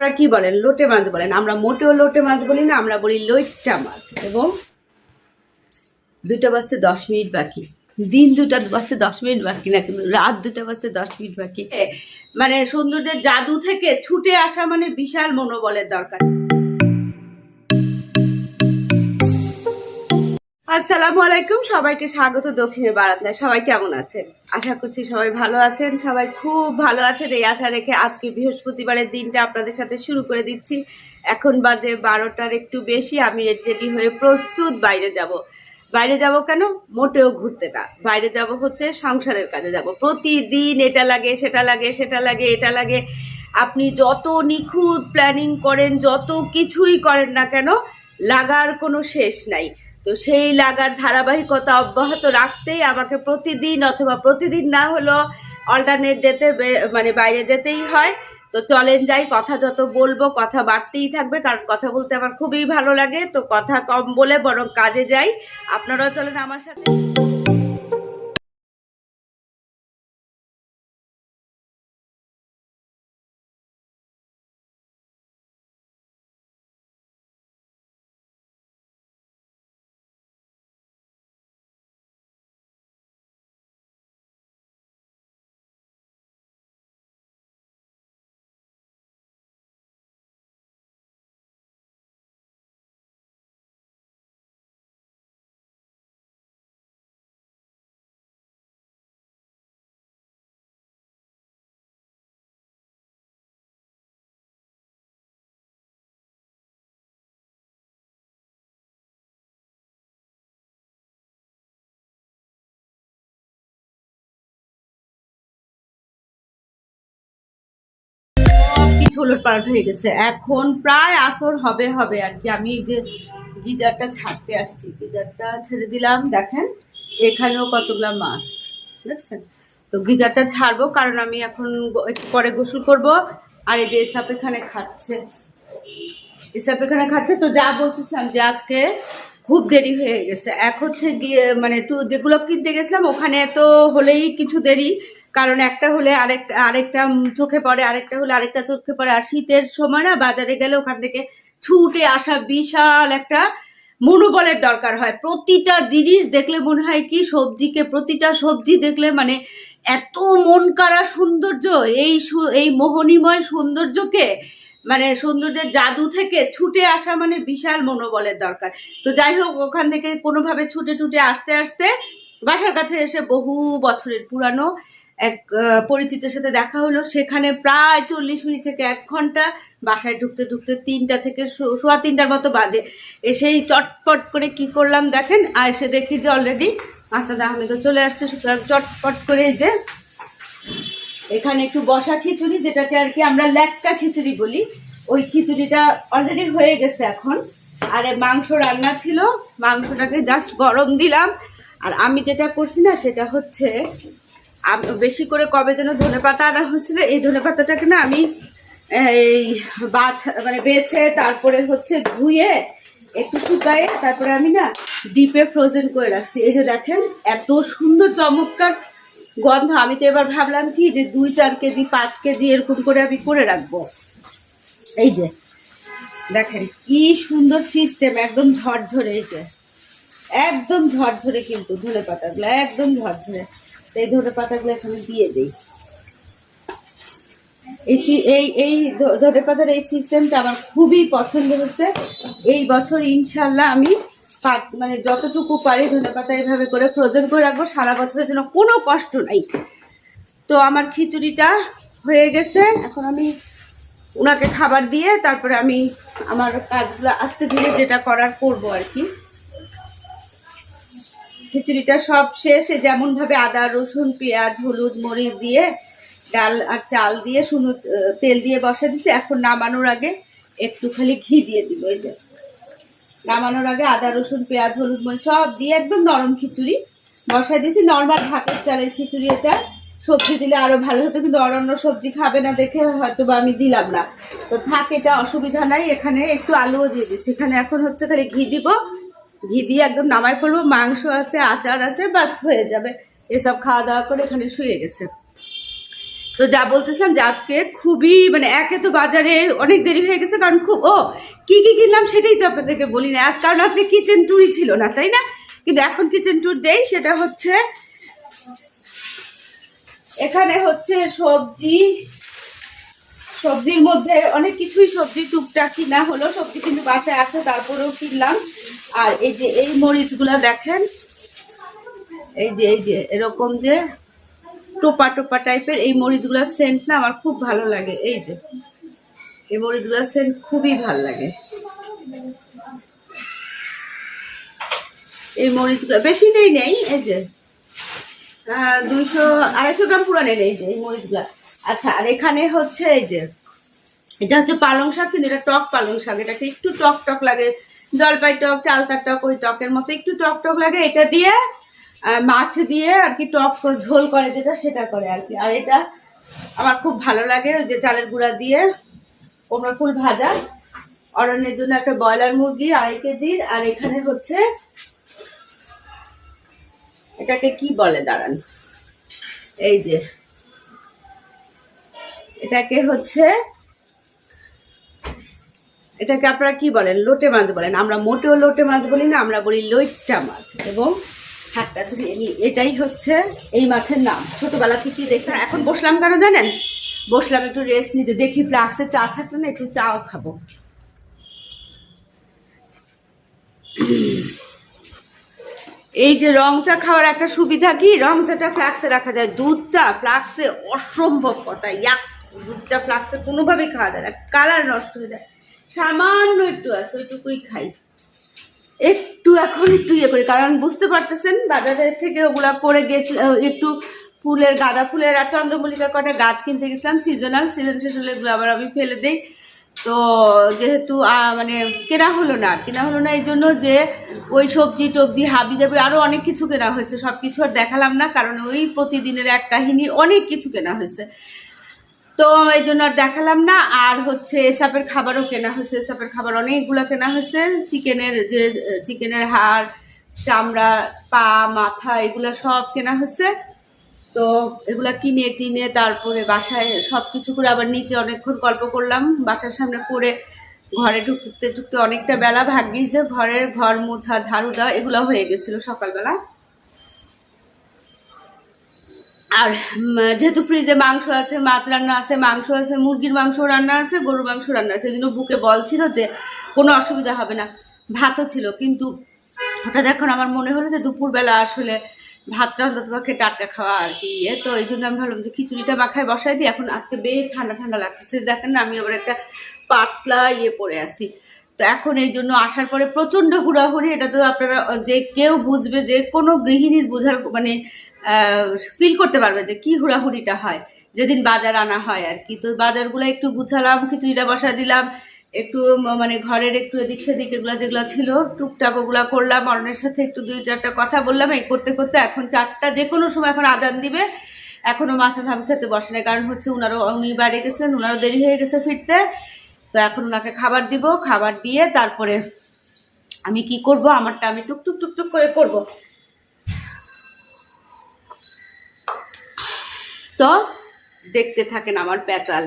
আপনারা কি বলেন? লোটে মাছ বলেন। আমরা মোটেও লোটে মাছ বলি না, আমরা বলি লইট্টা মাছ। এবং 2টা বাজতে 10 মিনিট বাকি। দিন 2টা বাজতে 10 মিনিট বাকি না, কিন্তু রাত 2টা বাজতে 10 মিনিট বাকি। মানে সৌন্দর্যের জাদু থেকে ছুটে আসা মানে বিশাল মনোবলের দরকার। আসসালামু আলাইকুম, সবাইকে স্বাগত দক্ষিণের বারান্দায়। সবাই কেমন আছেন? আশা করছি সবাই ভালো আছেন, সবাই খুব ভালো আছেন এই আশা রেখে আজকে বৃহস্পতিবারের দিনটা আপনাদের সাথে শুরু করে দিচ্ছি। এখন বাজে 12টার একটু বেশি। আমি রেডি হয়ে প্রস্তুত বাইরে যাব। বাইরে যাব কেন? মোটেও ঘুরতে না, বাইরে যাব হচ্ছে সংসারের কাজে যাব। প্রতিদিন এটা লাগে সেটা লাগে, সেটা লাগে এটা লাগে। আপনি যত নিখুঁত প্ল্যানিং করেন, যত কিছুই করেন না কেন, লাগার কোনো শেষ নাই। তো সেই লাগার ধারাবাহিকতা অব্যাহত রাখতেই আমাকে প্রতিদিন, অথবা প্রতিদিন না হলো অল্টারনেট ডেতে মানে বাইরে যেতেই হয়। তো চলেন যাই, কথা যত বলবো কথা বাড়তেই থাকবে, কারণ কথা বলতে আমার খুবই ভালো লাগে। তো কথা কম বলে বরং কাজে যাই। আপনারাও চলেন আমার সাথে। সব কিছু ওলট পালট হয়ে গেছে। এখন প্রায় আসর হবে হবে আর কি। আমি এই যে গিজারটা ছাড়তে আসছি, গিজারটা ছেড়ে দিলাম। দেখেন এখানেও কতগুলা মাছ দেখছেন। তো গিজারটা ছাড়বো কারণ আমি এখন একটু পরে গোসল করব। আর এই যে এসাপ এখানে খাচ্ছে, এসাপ এখানে খাচ্ছে। তো যা বলতেছিলাম যে আজকে খুব দেরি হয়ে গেছে। এক হচ্ছে গিয়ে মানে যেগুলো কিনতে গেছিলাম ওখানে তো হলেই কিছু দেরি, কারণ একটা হলে আরেকটা চোখে পড়ে, আরেকটা হলে আরেকটা চোখে পড়ে। আর শীতের সময় না বাজারে গেলে ওখান থেকে ছুটে আসা বিশাল একটা মনোবলের দরকার হয়। প্রতিটা জিনিস দেখলে মনে হয় কি সবজিকে, প্রতিটা সবজি দেখলে মানে এত মন কাড়া সৌন্দর্য, এই মোহনীময় সৌন্দর্যকে মানে সৌন্দর্যের জাদু থেকে ছুটে আসা মানে বিশাল মনোবলের দরকার। তো যাই হোক, ওখান থেকে কোনোভাবে ছুটে ছুটে আসতে আসতে বাসার কাছে এসে বহু বছরের পুরানো এক পরিচিতের সাথে দেখা হলো। সেখানে প্রায় 40 মিনিট থেকে 1 ঘন্টা, বাসায় ঢুকতে ঢুকতে 3টা থেকে সোয়া 3টার মতো বাজে। এসেই চটপট করে কি করলাম দেখেন, আর এসে দেখি যে অলরেডি আসাদ আহমেদও চলে আসছে। সুতরাং চটপট করে এই যে এখানে একটু বসা খিচুড়ি, যেটাকে আর কি আমরা ল্যাটকা খিচুড়ি বলি, ওই খিচুড়িটা অলরেডি হয়ে গেছে এখন। আর মাংস রান্না ছিল, মাংসটাকে জাস্ট গরম দিলাম। আর আমি যেটা করছি না সেটা হচ্ছে বেশি করে কবে যেন ধনেপাতা আনা হয়েছিল, এই ধনেপাতাটাকে না আমি এই মানে বেছে তারপরে হচ্ছে ধুয়ে একটু শুকায়ে তারপরে আমি না ডিপে ফ্রোজেন করে রাখছি। এই যে দেখেন এত সুন্দর চমৎকার গন্ধ। আমি তো এবার ভাবলাম কি যে 2-4 কেজি 5 কেজি এরকম করে আমি করে রাখবো। এই যে দেখেন কি সুন্দর সিস্টেম, একদম ঝরঝরে। এই যে একদম ঝরঝরে, কিন্তু ধনে পাতাগুলো একদম ঝরঝরে। এই ধনে পাতাগুলো এখানে দিয়ে দিই। এই ধনে পাতার এই সিস্টেমটা আমার খুবই পছন্দ হচ্ছে। এই বছর ইনশাল্লাহ আমি মানে যতটুকু পারি ধনে পাতা এইভাবে করে ফ্রোজেন করে রাখবো, সারা বছরের জন্য কোনো কষ্ট নাই। তো আমার খিচুড়িটা হয়ে গেছে, এখন আমি ওনাকে খাবার দিয়ে তারপরে আমি আমার কাজগুলো আস্তে ধীরে যেটা করার করব আর কি। খিচুড়িটা সব শেষে যেমন ভাবে আদা রসুন পেঁয়াজ হলুদ মরিচ দিয়ে ডাল আর চাল দিয়ে সুন্দর তেল দিয়ে বসা দিচ্ছি। এখন নামানোর আগে একটু খালি ঘি দিয়ে দিব। এই যে নামানোর আগে আদা রসুন পেঁয়াজ হলুদ মরিচ সব দিয়ে একদম নরম খিচুড়ি বসা দিয়েছি। নর্মাল ভাতের চালের খিচুড়ি এটা, সবজি দিলে আরো ভালো হতো, কিন্তু অন্য সবজি খাবে না দেখে হয়তো বা আমি দিলাম না। তো থাক, এটা অসুবিধা নাই। এখানে একটু আলুও দিয়ে দিচ্ছি। এখানে এখন হচ্ছে খালি ঘি দিব, ঘি দিয়ে একদম নামাই ফেলবো। মাংস আছে, আচার আছে, বাস হয়ে যাবে। এসব খাওয়া দাওয়া করে এখানে শুয়ে গেছে। তো যা বলতেছিলাম যে আজকে খুবই মানে একে তো বাজারে অনেক দেরি হয়ে গেছে, কারণ খুব কি কি কিনলাম সেটাই তো আপনাদেরকে বলি না, কারণ আজকে কিচেন ট্যুরই ছিল না, তাই না? কিন্তু এখন কিচেন ট্যুর দেই। সেটা হচ্ছে এখানে হচ্ছে সবজির মধ্যে অনেক কিছুই সবজি টুকটাক কিনা হলো, সবজি কিন্তু বাসায় আছে তারপরেও কিনলাম। আর এই যে এই মরিচগুলা দেখেন, এই যে এরকম যে টোপা টোপা টাইপের এই মরিচগুলোর সেন্ট না আমার খুব ভালো লাগে। এই যে এই মরিচগুলোর সেন্ট খুবই ভালো লাগে। এই মরিচগুলো বেশি নেই, এই যে 200-250 গ্রাম পুরানে নেই যে এই মরিচগুলা। আচ্ছা, আর এখানে হচ্ছে এই যে এটা হচ্ছে পালং শাক, কিন্তু এটা টক পালং শাক, এটাকে একটু টক টক লাগে, জলপাই টক, চালতার টক, ওই টকের মতো একটু টক টক লাগে। এটা দিয়ে মাছ দিয়ে আর কি টক ঝোল করে যেটা, সেটা করে আর কি। আর এটা আমার খুব ভালো লাগে, ওই যে চালের গুঁড়া দিয়ে কুমড়ো ফুল ভাজা। অরণ্যের জন্য একটা ব্রয়লার মুরগি 2.5 কেজির। আর এখানে হচ্ছে এটাকে কি বলে দাঁড়ান, এই যে এটাকে আপনারা কি বলেন? লোটে মাছ বলেন। আমরা মোটেও লোটে মাছ বলি না, আমরা বলি লইট্টা মাছ। এবং হাতটা ধুয়ে নিই, এটাই হচ্ছে এই মাছের নাম। ছোটবেলা থেকেই দেখে। এখন বসলাম কেন জানেন? বসলাম একটু রেস্ট নিতে, দেখি ফ্লাক্সে চা থাকলে না একটু চাও খাবো। এই যে রং চা খাওয়ার একটা সুবিধা কি, রং চাটা ফ্লাক্সে রাখা যায়। দুধ চা ফ্লাক্সে অসম্ভব কথা, দুধ চা ফ্লাক্সে কোনোভাবেই খাওয়া যায় না, কালার নষ্ট হয়ে যায়। সামান্য একটু আছে, ওইটুকুই খাই। এখন একটু ইয়ে করি, কারণ বুঝতে পারতেছেন বাজারের থেকে ওগুলা করে গেছে। একটু গাঁদা ফুলের আর চন্দ্রমল্লিকার কটা গাছ কিনতে গেছিলাম, সিজন শেষ হলে এগুলো আবার আমি ফেলে দিই। তো যেহেতু মানে কেনা হলো না এই জন্য যে ওই সবজি টবজি হাবি যাবে আরো অনেক কিছু কেনা হয়েছে, সবকিছু আর দেখালাম না, কারণ ওই প্রতিদিনের এক কাহিনী, অনেক কিছু কেনা হয়েছে, তো এই জন্য আর দেখালাম না। আর হচ্ছে এসাপের খাবারও কেনা হয়েছে, এসাপের খাবার অনেকগুলো কেনা হয়েছে। চিকেনের হাড়, চামড়া, পা, মাথা, এগুলো সব কেনা হয়েছে। তো এগুলা কিনে টিনে তারপরে বাসায় সবকিছু করে আবার নিচে অনেকক্ষণ গল্প করলাম বাসার সামনে করে, ঘরে ঢুকতে অনেকটা বেলা। ভাগ্যিস যে ঘর মোছা, ঝাড়ু দেওয়া এগুলো হয়ে গেছিল সকালবেলা। আর যেহেতু ফ্রিজে মাংস আছে, মাছ রান্না আছে, মাংস আছে, মুরগির মাংস রান্না আছে, গরুর মাংস রান্না আছে, এই জন্য বুকে বল ছিল যে কোনো অসুবিধা হবে না। ভাতও ছিল, কিন্তু হঠাৎ এখন আমার মনে হলো যে দুপুরবেলা আসলে ভাতটা অন্ততপক্ষে টাটকা খাওয়া আর কি তো এই জন্য আমি ভাবলাম যে খিচুড়িটা মাখায় বসাই দিই। এখন আজকে বেশ ঠান্ডা ঠান্ডা লাগতেছে, দেখেন না আমি আবার একটা পাতলা পরে আছি। তো এখন এই জন্য আসার পরে প্রচণ্ড হুড়াহুড়ি, এটা তো আপনারা যে কেউ বুঝবে, যে কোনো গৃহিণীর বোঝার মানে ফিল করতে পারবে যে কি হুড়াহুড়িটা হয় যেদিন বাজার আনা হয় আর কি। তো বাজারগুলো একটু গুছালাম, খিচুড়িটা বসা দিলাম, একটু মানে ঘরের একটু এদিক সেদিক এগুলো যেগুলো ছিল টুকটাক ওগুলা করলাম, অরণের সাথে একটু 2-4টা কথা বললাম। এই করতে করতে এখন 4টা, যে কোনো সময় এখন আজান দিবে, এখনো মাথা ধাম খেতে বসে না, কারণ হচ্ছে উনি বাইরে গেছেন, উনারও দেরি হয়ে গেছে ফিরতে। তো এখন ওনাকে খাবার দিব, খাবার দিয়ে তারপরে আমি কি করব, আমারটা আমি টুকটুক করে করব। তো দেখতে থাকেন আমার পেঁচাল।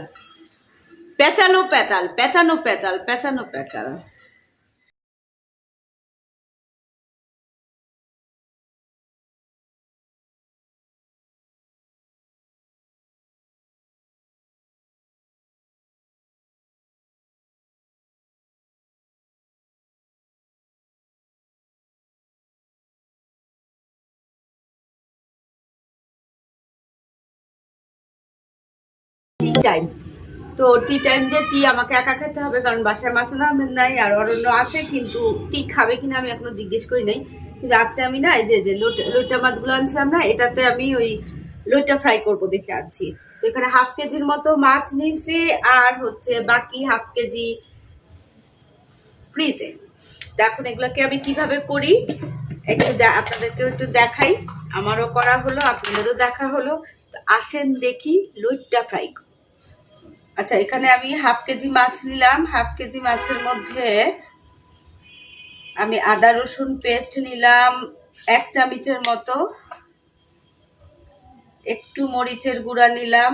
টাইম তো টি টাইম, যে টি আমাকে একা খেতে হবে, কারণ বাসায় মাসুদ আহমেদ নাই, আর অরণ্য আছে, কিন্তু টি খাবে কিনা আমি এখনো জিজ্ঞেস করি নাই। কিন্তু আজকে আমি না এই যে লইটা মাছগুলো আনছিলাম না, এটাতে আমি ওই লইটা ফ্রাই করবো দেখে আনছি। তো এখানে 1/2 কেজির মতো মাছ নিয়েছি, আর হচ্ছে বাকি 1/2 কেজি ফ্রিজে। তো এখন এগুলোকে আমি কিভাবে করি একটু আপনাদেরকেও একটু দেখাই, আমারও করা হলো, আপনাদেরও দেখা হলো। তো আসেন দেখি লইটা ফ্রাই। আচ্ছা, এখানে আমি 1/2 কেজি মাছ নিলাম। 1/2 কেজি মাছের মধ্যে আমি আদা রসুন পেস্ট নিলাম 1 চামচের মতো, একটু মরিচের গুঁড়া নিলাম,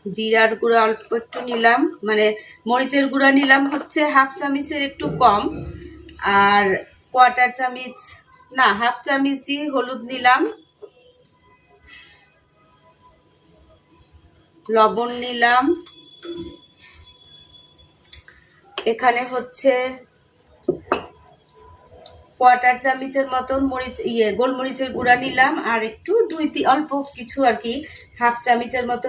জিরার গুঁড়া অল্প একটু নিলাম, মানে মরিচের গুঁড়া নিলাম হচ্ছে হাফ চামচের একটু কম, আর কোয়ার্টার চামচ না হাফ চামচই হলুদ নিলাম, লবণ নিলাম, এখানে হচ্ছে কোয়ার্টার চামচের মতন মরিচ গোলমরিচের গুঁড়া নিলাম, আর একটু অল্প কিছু আর কি হাফ চামচের মতো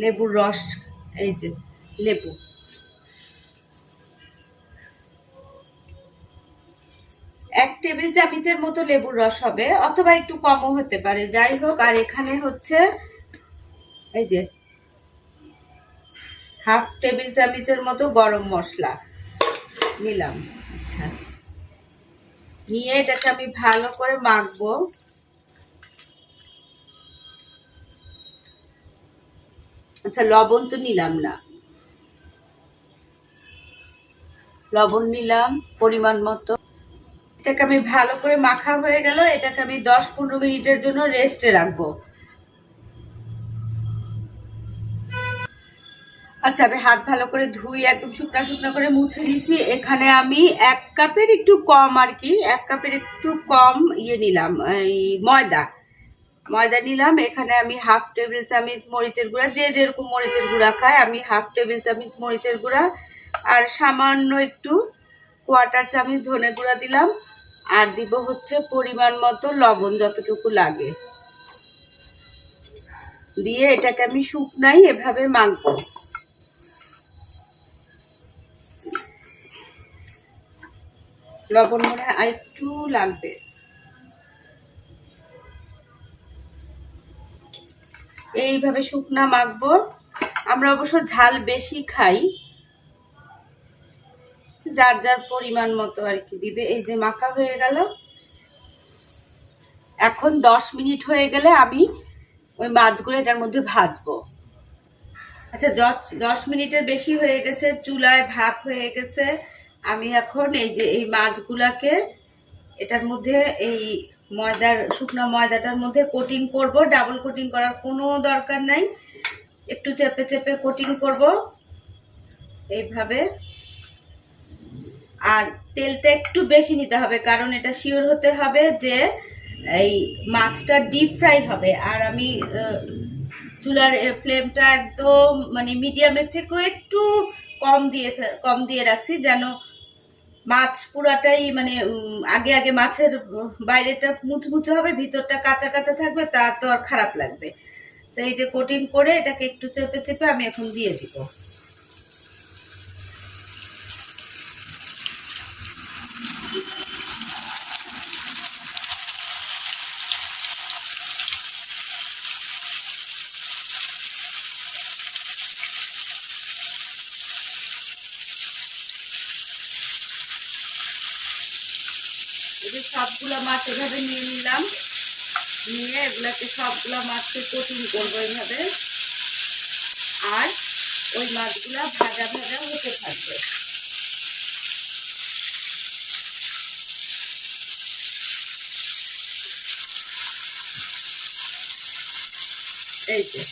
লেবুর রস, এই যে লেবু, 1 টেবিল চামচের মতো লেবুর রস হবে, অথবা একটু কমও হতে পারে, যাই হোক। আর এখানে হচ্ছে এই যে হাফ টেবিল চামচের মতো গরম মশলা নিলাম। আচ্ছা, নিয়ে এটাকে আমি ভালো করে মাখবো। আচ্ছা, লবণ তো নিলাম না, লবণ নিলাম পরিমাণ মতো। এটাকে আমি ভালো করে মাখা হয়ে গেল, এটাকে আমি 10-15 মিনিটের জন্য রেস্টে রাখবো। আচ্ছা, আমি হাত ভালো করে ধুই, একদম শুকনা শুকনা করে মুছে দিয়েছি। এখানে আমি 1 কাপের একটু কম আর কি, 1 কাপের একটু কম নিলাম, এই ময়দা নিলাম। এখানে আমি হাফ টেবিল চামচ মরিচের গুঁড়া, যে যেরকম মরিচের গুঁড়া খায়, আমি হাফ টেবিল চামচ মরিচের গুঁড়া আর সামান্য একটু কোয়ার্টার চামচ ধনে গুঁড়া দিলাম, আর দিব হচ্ছে পরিমাণ মতো লবণ, যতটুকু লাগে দিয়ে এটাকে আমি শুকনাই এভাবে মাখবো। লবণ মনে হয় আর একটু লাগবে। এইভাবে শুকনা মাখবো। আমরা অবশ্য ঝাল বেশি খাই, যার যার পরিমাণ মতো আর কি দিবে। এই যে মাখা হয়ে গেল, এখন 10 মিনিট হয়ে গেলে আমি ওই মাছগুলো এটার মধ্যে ভাজবো। আচ্ছা, 10 মিনিটের বেশি হয়ে গেছে, চুলায় ভাপ হয়ে গেছে। আমি এখন এই যে এই মাছগুলাকে এটার মধ্যে এই শুকনো ময়দাটার মধ্যে কোটিং করব। ডাবল কোটিং করার কোনো দরকার নাই, একটু চেপে চেপে কোটিং করব এইভাবে। আর তেলটা একটু বেশি নিতে হবে, কারণ এটা শিওর হতে হবে যে এই মাছটা ডিপ ফ্রাই হবে। আর আমি চুলার ফ্লেমটা একদম মানে মিডিয়ামের থেকেও একটু কম দিয়ে রাখছি, যেন মাছ পুরাটাই মানে আগে আগে মাছের বাইরেটা মুচমুচে হবে, ভিতরটা কাঁচা কাঁচা থাকবে, তা তো আর খারাপ লাগবে। তো এই যে কোটিং করে এটাকে একটু চেপে চেপে আমি এখন দিয়ে দিব। এই যে সবগুলো মাছ এভাবে নিয়ে নিলাম, নিয়ে এগুলাকে সবগুলো মাছকে কোটিং করবো এইভাবে, আর ওই মাছগুলা ভাজা ভাজা হতে থাকবে। এই যে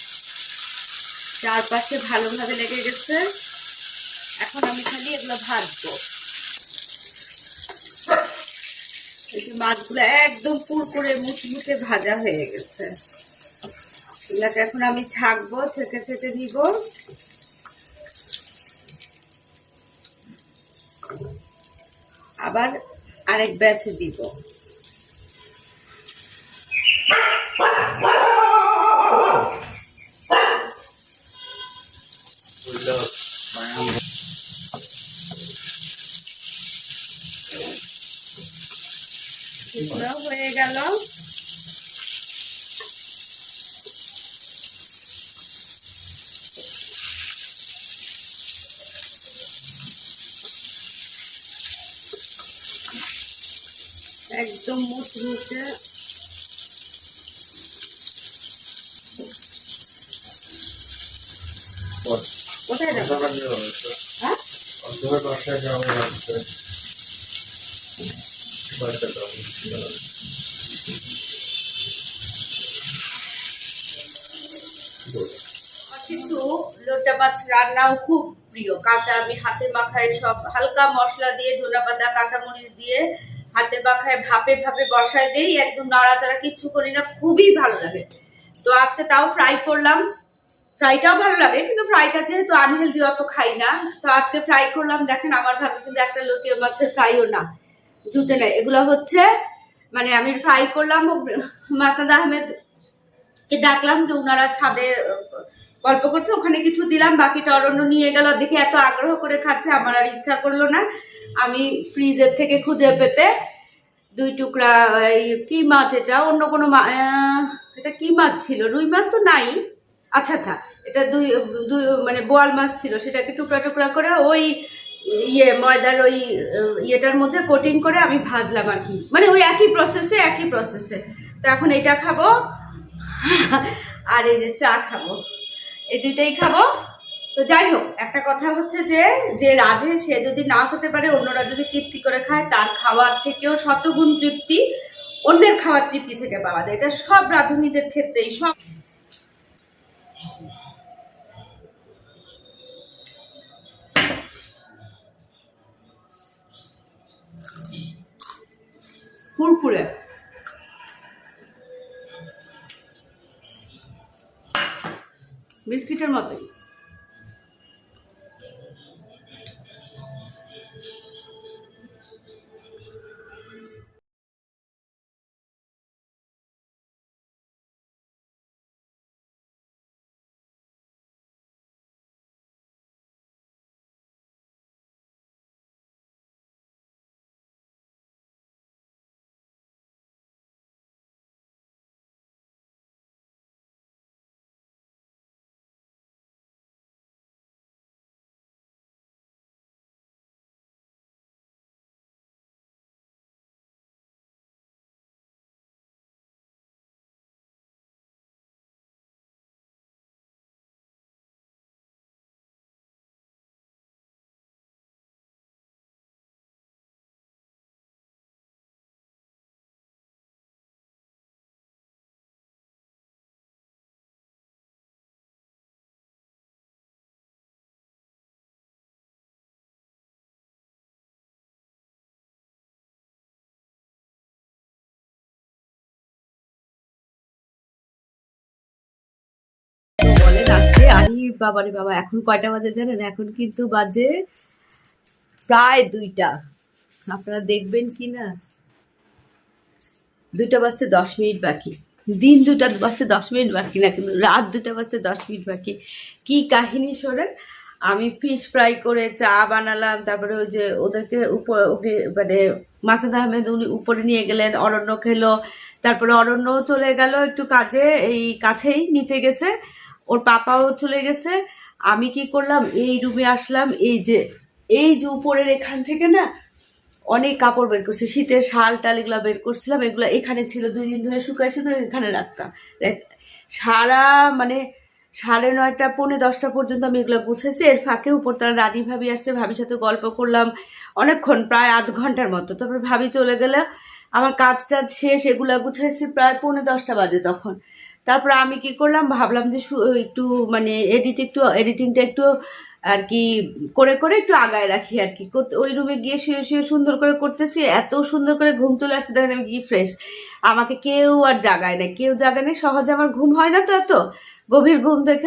চারপাশে ভালোভাবে লেগে গেছে, এখন আমি খালি এগুলো ভাজবো। এই যে মাছগুলো একদম কুরকুরে মুচমুচে ভাজা হয়ে গেছে, এগুলাকে এখন আমি ছাঁকবো, ছেঁকে নিব। আবার আরেক ব্যাচ দিব। এগুলো হয়ে গেল। একদম মুচমুচে। কোথায় যাবো? হ্যাঁ, কিন্তু লইটা মাছ রান্নাও খুব প্রিয়। কাঁচা আমি হাতে মাখায় সব হালকা মশলা দিয়ে ধনেপাতা কাঁচামরিচ দিয়ে হাতে মাখায় ভাপে ভাপে বসায় দেই, একদম নাড়াচাড়া কিচ্ছু করি না, খুবই ভালো লাগে। তো আজকে তাও ফ্রাই করলাম, ফ্রাইটাও ভালো লাগে কিন্তু ফ্রাইটা যেহেতু আনহেলদি অত খাই না, তো আজকে ফ্রাই করলাম। দেখেন আমার ভাগে কিন্তু একটা লটিয়া মাছের ফ্রাইও না, জুটে নেয়। এগুলো হচ্ছে মানে আমি ফ্রাই করলাম, মাসনাদ আহমেদ কে ডাকলাম যে ওনারা ছাদে গল্প করছে, ওখানে কিছু দিলাম, বাকিটা অরণ্য নিয়ে গেল। দেখে এত আগ্রহ করে খাচ্ছে, আমার আর ইচ্ছা করলো না। আমি ফ্রিজের থেকে খুঁজে পেতে 2 টুকরা এই কি মাছ, এটা অন্য কোনো এটা কি মাছ ছিল, রুই মাছ তো নাই, আচ্ছা আচ্ছা এটা দুই মানে বোয়াল মাছ ছিল, সেটাকে টুকরা টুকরা করে ওই ময়দার ওই ইয়েটার মধ্যে কোটিং করে আমি ভাজলাম আর কি, মানে ওই একই প্রসেসে। তো এখন এটা খাবো আর এই যে চা খাবো, এই দুইটাই খাবো। তো যাই হোক, একটা কথা হচ্ছে যে যে রাধে সে যদি না খেতে পারে, অন্যরা যদি তৃপ্তি করে খায়, তার খাওয়ার থেকেও শতগুণ তৃপ্তি অন্যের খাওয়ার তৃপ্তি থেকে পাওয়া যায়। এটা সব রাঁধুনিদের ক্ষেত্রেই, সব কুরকুরে বিস্কিটের মতোই। বলে রাখতে আরে বাবারে বাবা, এখন কয়টা বাজে জানেন? এখন কিন্তু বাজে প্রায় 2টা। আপনারা দেখবেন কি না, 2টা বাজতে 10 মিনিট বাকি। দিন 2টা বাজতে 10 মিনিট বাকি না, কিন্তু রাত 2টা বাজতে 10 মিনিট বাকি। কি কাহিনী শোনেন। আমি ফিশ ফ্রাই করে চা বানালাম, তারপরে ওই যে ওদেরকে মানে মাসুদ আহমেদ উনি উপরে নিয়ে গেলেন, অরণ্য খেলো, তারপরে অরণ্য চলে গেল একটু কাজে, এই কাছেই নিচে গেছে, ওর পাপাও চলে গেছে। আমি কি করলাম, এই রুমে আসলাম, এই যে উপরের এখান থেকে না অনেক কাপড় বের করছি, শীতের শাল টাল এগুলো বের করছিলাম, এগুলো এখানে ছিল, 2 দিন ধরে শুকায় এখানে রাখতাম। সারা মানে 9:30 পৌনে 10টা পর্যন্ত আমি এগুলো গুছাইছি। এর ফাঁকে উপর তারা রানী ভাবি আসছে, ভাবির সাথে গল্প করলাম অনেকক্ষণ, প্রায় আধ ঘন্টার মতো। তারপরে ভাবি চলে গেলে, আমার কাজ টাজ শেষ, এগুলো গুছাইছি প্রায় পৌনে 10টা বাজে তখন। তারপরে আমি কি করলাম, ভাবলাম যে একটু মানে এডিটিংটা একটু আর কি করে করে একটু আগায় রাখি আর কি করতে। ওই রুমে গিয়ে শুয়ে সুন্দর করে করতেছি, এত সুন্দর করে ঘুম চলে আসছে, দেখেন আমি কি ফ্রেশ। আমাকে কেউ আর জাগায় না, সহজে আমার ঘুম হয় না তো, এত গভীর ঘুম থেকে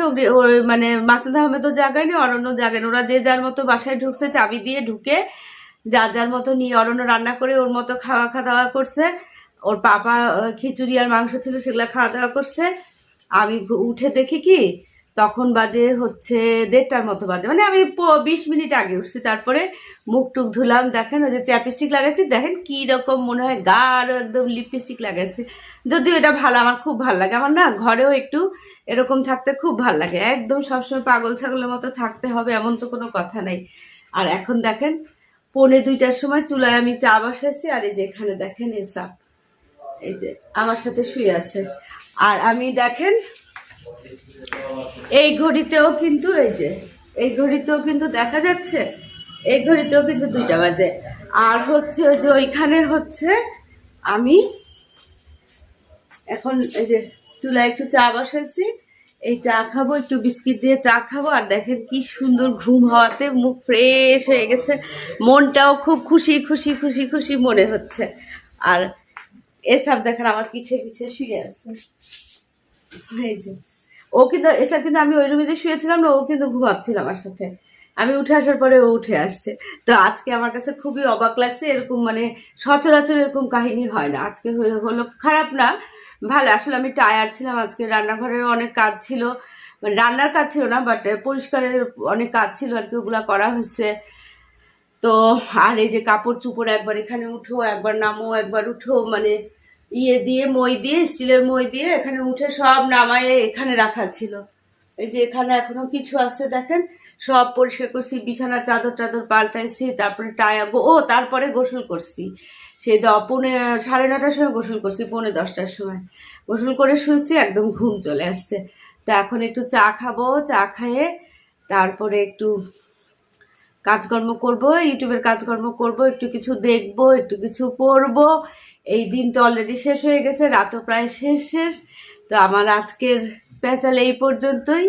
মানে মাসুদ আহমেদও জাগায়নি, অরণ্য জাগায়নি। ওরা যে যার মতো বাসায় ঢুকছে, চাবি দিয়ে ঢুকে যার যার মতো নিয়ে, অরণ্য রান্না করে ওর মতো খাওয়া দাওয়া করছে, ওর পাপা খিচুড়ি আর মাংস ছিল সেগুলা খাওয়া দাওয়া করছে। আমি উঠে দেখি কি তখন বাজে হচ্ছে 1:30টার মতো বাজে, মানে আমি 20 মিনিট আগে উঠছি। তারপরে মুখ টুক ধুলাম, দেখেন ওই যে চ্যাপস্টিক লাগাইছি, দেখেন কি রকম মনে হয় গাঢ় একদম লিপস্টিক লাগাইছি। যদিও এটা ভালো, আমার খুব ভালো লাগে, আমার না ঘরেও একটু এরকম থাকতে খুব ভালো লাগে, একদম সবসময় পাগল ছাগলের মতো থাকতে হবে এমন তো কোনো কথা নাই। আর এখন দেখেন 1:45টার সময় চুলায় আমি চা বসাইছি, আর এই যে এখানে দেখেন এসা এই যে আমার সাথে শুয়ে আছে। আর আমি দেখেন এই ঘড়িতেও কিন্তু এই ঘড়িতেও কিন্তু দেখা যাচ্ছে, এই ঘড়িতেও কিন্তু 2টা বাজে। আর হচ্ছে ওই যে ওইখানে হচ্ছে আমি এখন এই যে চুলায় একটু চা বসাইছি, এই চা খাবো, একটু বিস্কিট দিয়ে চা খাবো। আর দেখেন কি সুন্দর ঘুম হওয়াতে মুখ ফ্রেশ হয়ে গেছে, মনটাও খুব খুশি খুশি খুশি খুশি মনে হচ্ছে। আর এসব দেখেন আমার পিছে পিছে শুয়ে আছে, এই যে ও কিন্তু এসব কিন্তু আমি ওই রুমে যে শুয়েছিলাম না, ও কিন্তু ঘুমাচ্ছিল আমার সাথে। আমি উঠে আসার পরে ও উঠে আসছে। তো আজকে আমার কাছে খুবই অবাক লাগছে, এরকম মানে সচরাচর এরকম কাহিনী হয় না। আজকে হলো খারাপ না, ভালো। আসলে আমি টায়ার্ড ছিলাম, আজকে রান্নাঘরের অনেক কাজ ছিল, মানে রান্নার কাজ ছিল না, বাট পরিষ্কারের অনেক কাজ ছিল আর কি, ওগুলা করা হয়েছে। তো আর এই যে কাপড় চুপড় একবার এখানে উঠো একবার নামো একবার উঠো, মানে ইয়ে দিয়ে মই দিয়ে, স্টিলের মই দিয়ে এখানে উঠে সব নামায় এখানে রাখা ছিল। এই যে এখানে এখনো কিছু আছে দেখেন, সব পরিষ্কার করছি, বিছানার চাদর টাদর পাল্টাইছি, তারপরে তারপরে গোসল করছি। সেই 9:30 সময় গোসল করছি, 9:45টার সময় গোসল করে শুয়েছি, একদম ঘুম চলে আসছে। তা এখন একটু চা খাবো, চা খেয়ে তারপরে একটু কাজকর্ম করব, ইউটিউবের কাজকর্ম করব, একটু কিছু দেখব, একটু কিছু পড়ব। এই দিন তো অলরেডি শেষ হয়ে গেছে, রাতও প্রায় শেষ। তো আমার আজকের প্যাচাল এই পর্যন্তই।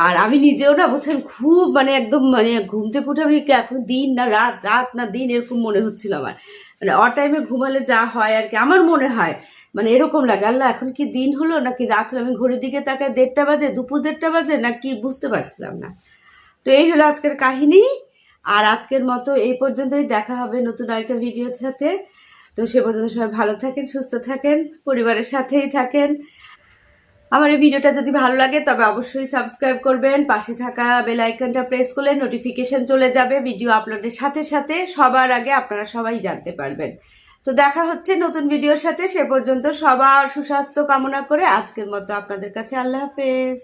আর আমি নিজেও না বুঝছেন খুব মানে একদম মানে ঘুম থেকে উঠে আমি এখন দিন না রাত, রাত না দিন এরকম মনে হচ্ছিল আমার। মানে টাইমে ঘুমালে যা হয় আর কি, আমার মনে হয় মানে এরকম লাগে, আল্লাহ এখন কি দিন হলো নাকি রাত হলো। আমি ঘড়ির দিকে তাকায় 1:30 বাজে, দুপুর 1:30 বাজে নাকি বুঝতে পারছিলাম না। তো এই হলো আজকের কাহিনী। আর আজকের মতো এই পর্যন্তই, দেখা হবে নতুন আরেকটা ভিডিওর সাথে। তো সে পর্যন্ত সবাই ভালো থাকেন, সুস্থ থাকেন, পরিবারের সাথেই থাকেন। আমার এই ভিডিওটা যদি ভালো লাগে তবে অবশ্যই সাবস্ক্রাইব করবেন, পাশে থাকা বেল আইকনটা প্রেস করলে নোটিফিকেশন চলে যাবে ভিডিও আপলোডের সাথে সাথে, সবার আগে আপনারা সবাই জানতে পারবেন। তো দেখা হচ্ছে নতুন ভিডিওর সাথে, সে পর্যন্ত সবার সুস্বাস্থ্য কামনা করে আজকের মতো আপনাদের কাছে আল্লাহ হাফেজ।